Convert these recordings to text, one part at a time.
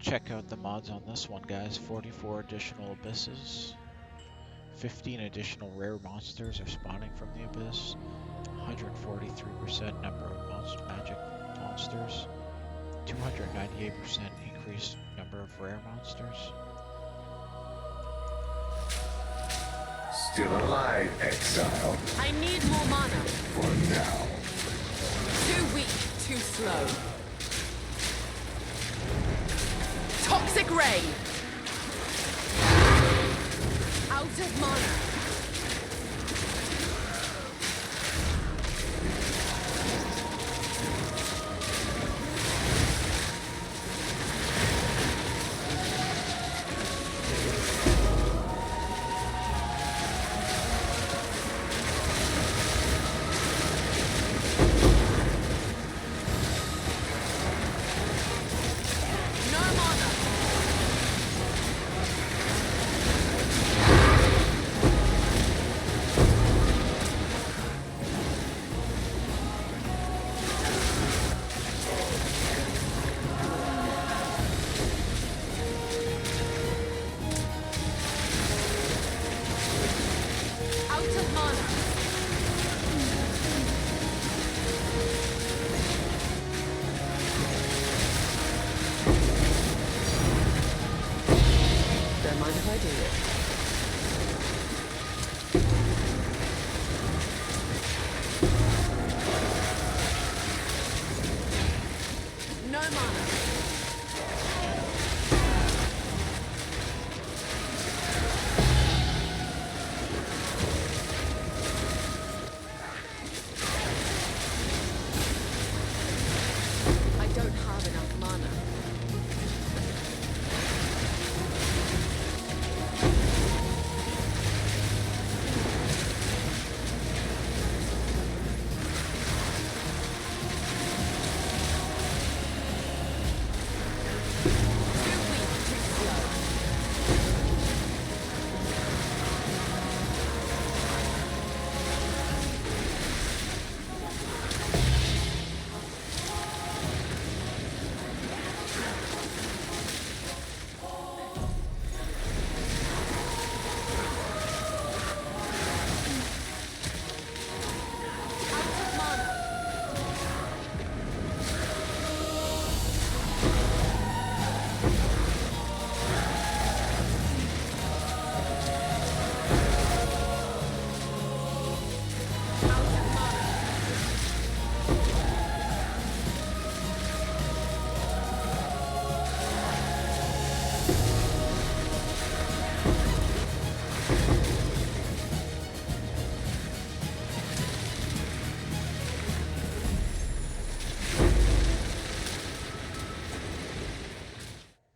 Check out the mods on this one, guys. 44 additional abysses, 15 additional rare monsters are spawning from the abyss, 143% number of magic monsters, 298% increased number of rare monsters. Still alive, Exile. I need more mana. For now. Too weak, too slow. Toxic Ray! Out of mana.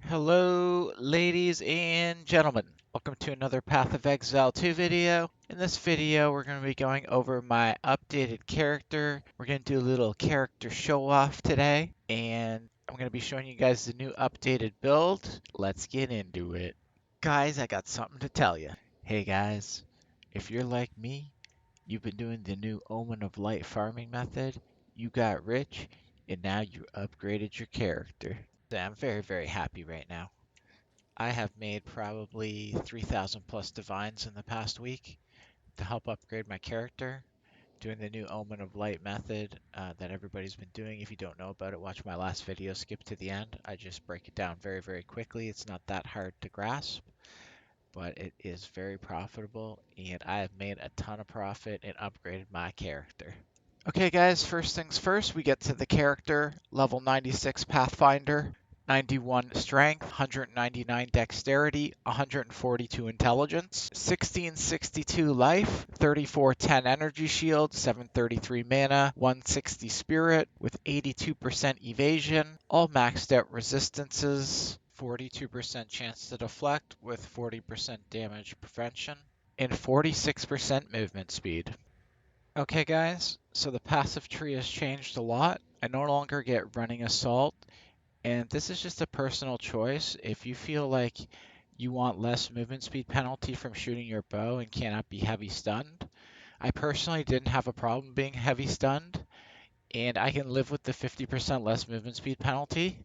Hello, ladies and gentlemen. Welcome to another Path of Exile 2 video. In this video, we're going to be going over my updated character. We're going to do a little character show off today, and I'm going to be showing you guys the new updated build. Let's get into it. Guys, I got something to tell you. Hey guys, if you're like me, you've been doing the new Omen of Light farming method, you got rich, and now you upgraded your character. I'm very, very happy right now. I have made probably 3,000 plus divines in the past week to help upgrade my character, doing the new Omen of Light method that everybody's been doing. If you don't know about it, watch my last video, skip to the end. I just break it down very, very quickly. It's not that hard to grasp, but it is very profitable, and I have made a ton of profit and upgraded my character. Okay guys, first things first, we get to the character, level 96 Pathfinder, 91 strength, 199 dexterity, 142 intelligence, 1662 life, 3410 energy shield, 733 mana, 160 spirit with 82% evasion, all maxed out resistances, 42% chance to deflect with 40% damage prevention, and 46% movement speed. Okay guys, so the passive tree has changed a lot. I no longer get running assault, and this is just a personal choice. If you feel like you want less movement speed penalty from shooting your bow and cannot be heavy stunned, I personally didn't have a problem being heavy stunned, and I can live with the 50% less movement speed penalty.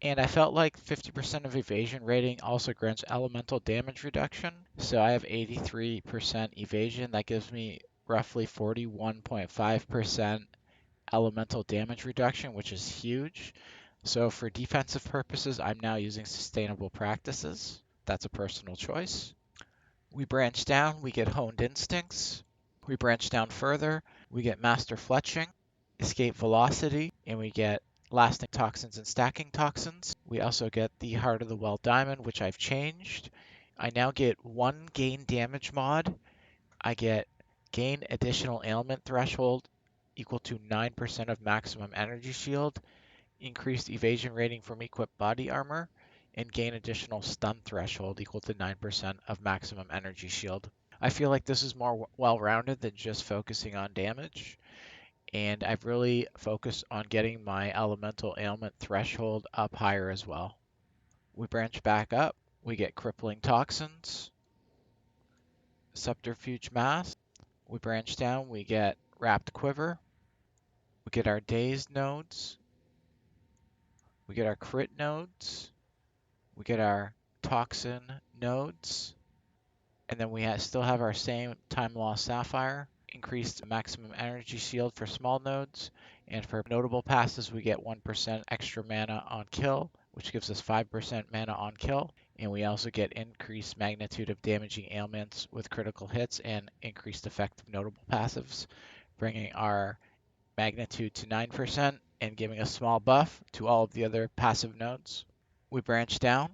And I felt like 50% of evasion rating also grants elemental damage reduction. So I have 83% evasion. That gives me roughly 41.5% elemental damage reduction, which is huge. So for defensive purposes, I'm now using sustainable practices. That's a personal choice. We branch down, we get honed instincts. We branch down further, we get master fletching, escape velocity, and we get lasting toxins and stacking toxins. We also get the Heart of the Well diamond, which I've changed. I now get one gain damage mod. I get gain additional ailment threshold equal to 9% of maximum energy shield, increased evasion rating from equipped body armor, and gain additional stun threshold equal to 9% of maximum energy shield. I feel like this is more well-rounded than just focusing on damage, and I've really focused on getting my elemental ailment threshold up higher as well. We branch back up, we get crippling toxins, subterfuge mass. We branch down, we get wrapped quiver, we get our dazed nodes, we get our crit nodes, we get our toxin nodes, and then we still have our same time loss sapphire, increased maximum energy shield for small nodes, and for notable passes we get 1% extra mana on kill, which gives us 5% mana on kill, and we also get increased magnitude of damaging ailments with critical hits and increased effect of notable passives, bringing our magnitude to 9% and giving a small buff to all of the other passive nodes. We branch down,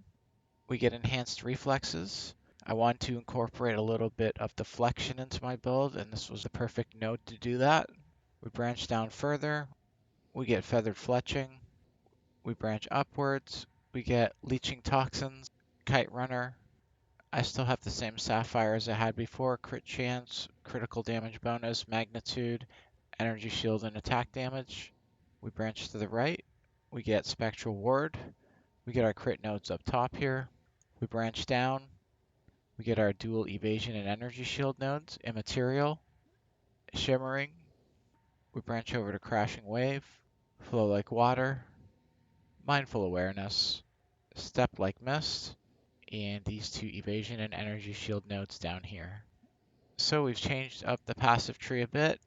we get enhanced reflexes. I want to incorporate a little bit of deflection into my build, and this was the perfect node to do that. We branch down further, we get feathered fletching. We branch upwards, we get leeching toxins, kite runner. I still have the same sapphire as I had before, crit chance, critical damage bonus, magnitude, energy shield, and attack damage. We branch to the right, we get spectral ward, we get our crit nodes up top here. We branch down, we get our dual evasion and energy shield nodes, immaterial, shimmering. We branch over to crashing wave, flow like water, mindful awareness, step like mist, and these two evasion and energy shield nodes down here. So we've changed up the passive tree a bit,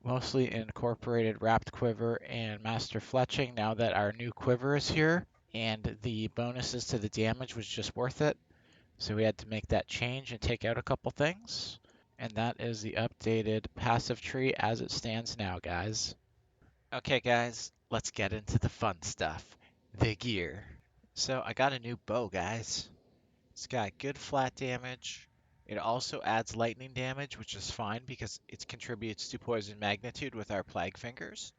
mostly incorporated wrapped quiver and master fletching now that our new quiver is here, and the bonuses to the damage was just worth it. So we had to make that change and take out a couple things. And that is the updated passive tree as it stands now, guys. Okay, guys, let's get into the fun stuff. The gear. So I got a new bow, guys. It's got good flat damage. It also adds lightning damage, which is fine because it contributes to poison magnitude with our plague fingers.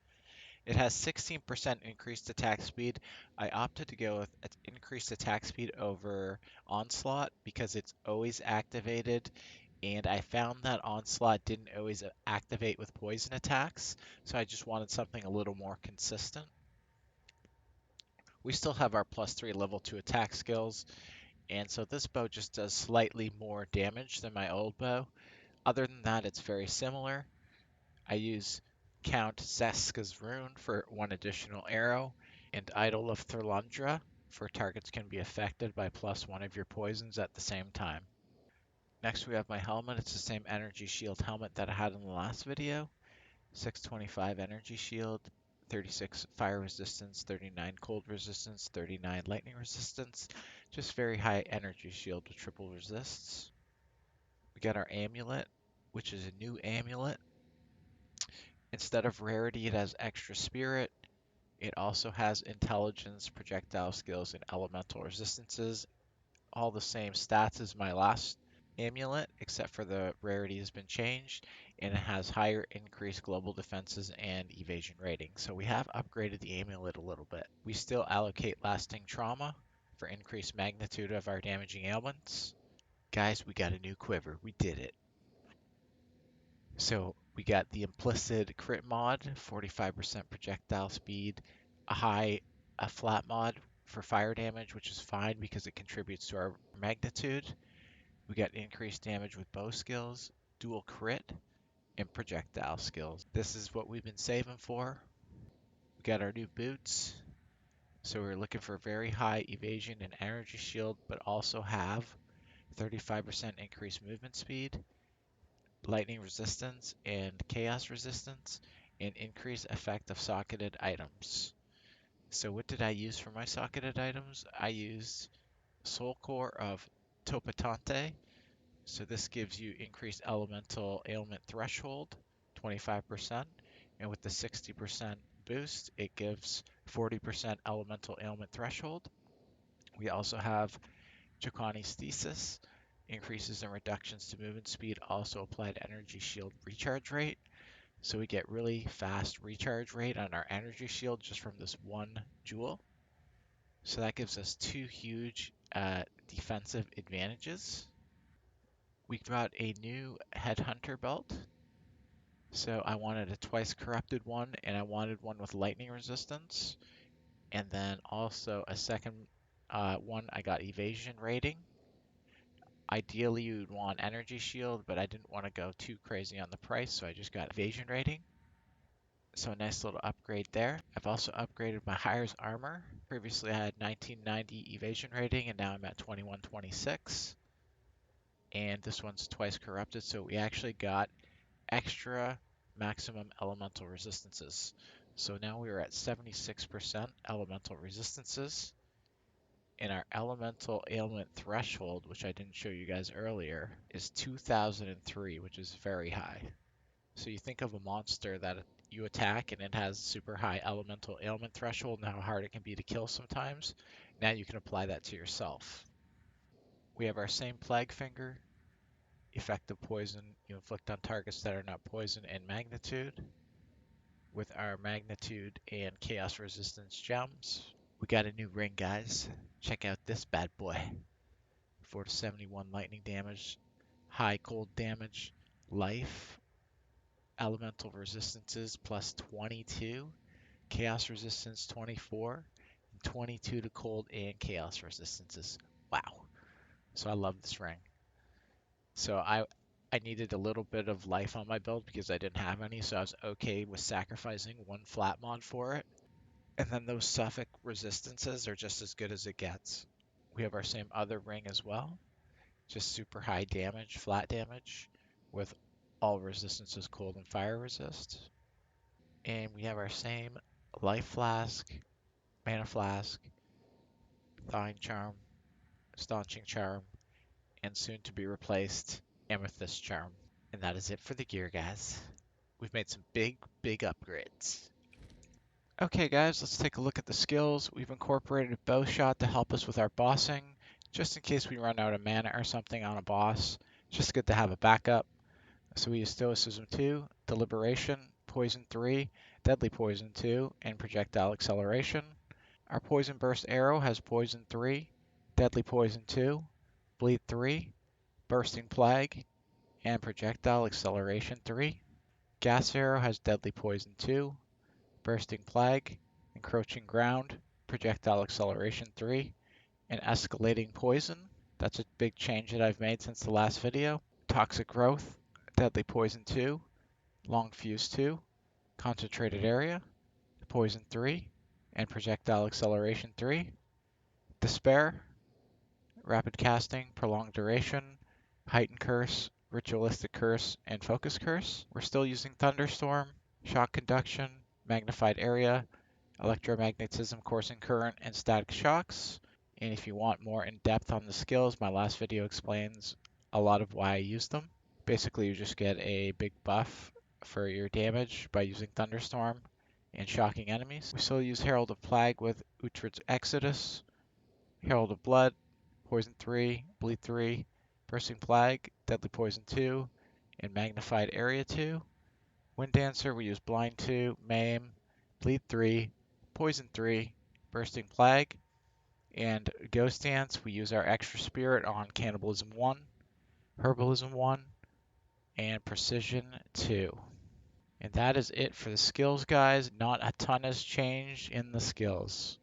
It has 16% increased attack speed. I opted to go with increased attack speed over Onslaught because it's always activated, and I found that Onslaught didn't always activate with poison attacks, so I just wanted something a little more consistent. We still have our +3 level 2 attack skills, and so this bow just does slightly more damage than my old bow. Other than that, it's very similar. I use Count Zeska's rune for one additional arrow, and Idol of Thurlundra for targets can be affected by +1 of your poisons at the same time. Next we have my helmet. It's the same energy shield helmet that I had in the last video. 625 energy shield, 36 fire resistance, 39 cold resistance, 39 lightning resistance. Just very high energy shield with triple resists. We got our amulet, which is a new amulet. Instead of rarity, it has extra spirit. It also has intelligence, projectile skills, and elemental resistances. All the same stats as my last amulet, except for the rarity has been changed, and it has higher increased global defenses and evasion rating. So we have upgraded the amulet a little bit. We still allocate lasting trauma for increased magnitude of our damaging ailments. Guys, we got a new quiver. We did it. So we got the implicit crit mod, 45% projectile speed, a flat mod for fire damage, which is fine because it contributes to our magnitude. We got increased damage with bow skills, dual crit, and projectile skills. This is what we've been saving for. We got our new boots. So we're looking for very high evasion and energy shield, but also have 35% increased movement speed, lightning resistance, and chaos resistance, and increased effect of socketed items. So what did I use for my socketed items? I used Soul Core of Topatante. So this gives you increased elemental ailment threshold, 25%, and with the 60% boost, it gives 40% elemental ailment threshold. We also have Chakani's Thesis, increases and reductions to movement speed, also applied energy shield recharge rate. So we get really fast recharge rate on our energy shield just from this one jewel. So that gives us two huge defensive advantages. We got a new Headhunter belt. So I wanted a twice corrupted one, and I wanted one with lightning resistance. And then also a second one, I got evasion rating. Ideally, you'd want energy shield, but I didn't want to go too crazy on the price, so I just got evasion rating. So a nice little upgrade there. I've also upgraded my Hire's armor. Previously I had 1990 evasion rating, and now I'm at 2126. And this one's twice corrupted, so we actually got extra maximum elemental resistances. So now we are at 76% elemental resistances. And our elemental ailment threshold, which I didn't show you guys earlier, is 2003, which is very high. So you think of a monster that you attack and it has super high elemental ailment threshold and how hard it can be to kill sometimes. Now you can apply that to yourself. We have our same Plague Finger, effective poison you inflict on targets that are not poison, and magnitude. With our magnitude and chaos resistance gems. We got a new ring, guys. Check out this bad boy. 4 to 71 lightning damage, high cold damage, life, elemental resistances plus 22, chaos resistance 24, and 22 to cold and chaos resistances. Wow. So I love this ring. So I needed a little bit of life on my build because I didn't have any, so I was okay with sacrificing one flat mod for it. And then those Suffolk resistances are just as good as it gets. We have our same other ring as well, just super high damage, flat damage, with all resistances cold and fire resist. And we have our same life flask, mana flask, thawing charm, staunching charm, and soon to be replaced amethyst charm. And that is it for the gear, guys. We've made some big upgrades. Okay guys, let's take a look at the skills. We've incorporated a bow shot to help us with our bossing, just in case we run out of mana or something on a boss. It's just good to have a backup. So we use Stoicism 2, Deliberation, Poison 3, Deadly Poison 2, and Projectile Acceleration. Our Poison Burst arrow has Poison 3, Deadly Poison 2, Bleed 3, Bursting Plague, and Projectile Acceleration 3. Gas arrow has Deadly Poison 2, Bursting Plague, Encroaching Ground, Projectile Acceleration 3, and Escalating Poison. That's a big change that I've made since the last video. Toxic Growth, Deadly Poison 2, Long Fuse 2, Concentrated Area, Poison 3, and Projectile Acceleration 3. Despair, Rapid Casting, Prolonged Duration, Heightened Curse, Ritualistic Curse, and Focus Curse. We're still using Thunderstorm, Shock Conduction, Magnified Area, Electromagnetism, Coursing Current, and Static Shocks. And if you want more in depth on the skills, my last video explains a lot of why I use them. Basically, you just get a big buff for your damage by using Thunderstorm and shocking enemies. We still use Herald of Plague with Uhtred's Exodus, Herald of Blood, Poison 3, Bleed 3, Bursting Plague, Deadly Poison 2, and Magnified Area 2. Wind Dancer, we use Blind 2, Maim, Bleed 3, Poison 3, Bursting Plague, and Ghost Dance, we use our Extra Spirit on Cannibalism 1, Herbalism 1, and Precision 2. And that is it for the skills, guys. Not a ton has changed in the skills.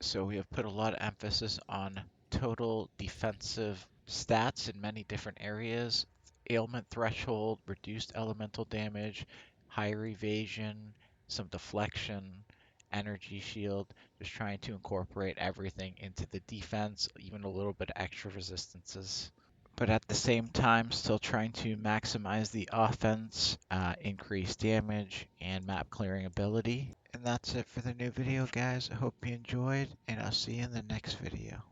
So we have put a lot of emphasis on total defensive stats in many different areas. Ailment threshold, reduced elemental damage, higher evasion, some deflection, energy shield, just trying to incorporate everything into the defense, even a little bit extra resistances. But at the same time, still trying to maximize the offense, increase damage, and map clearing ability. And that's it for the new video, guys. I hope you enjoyed, and I'll see you in the next video.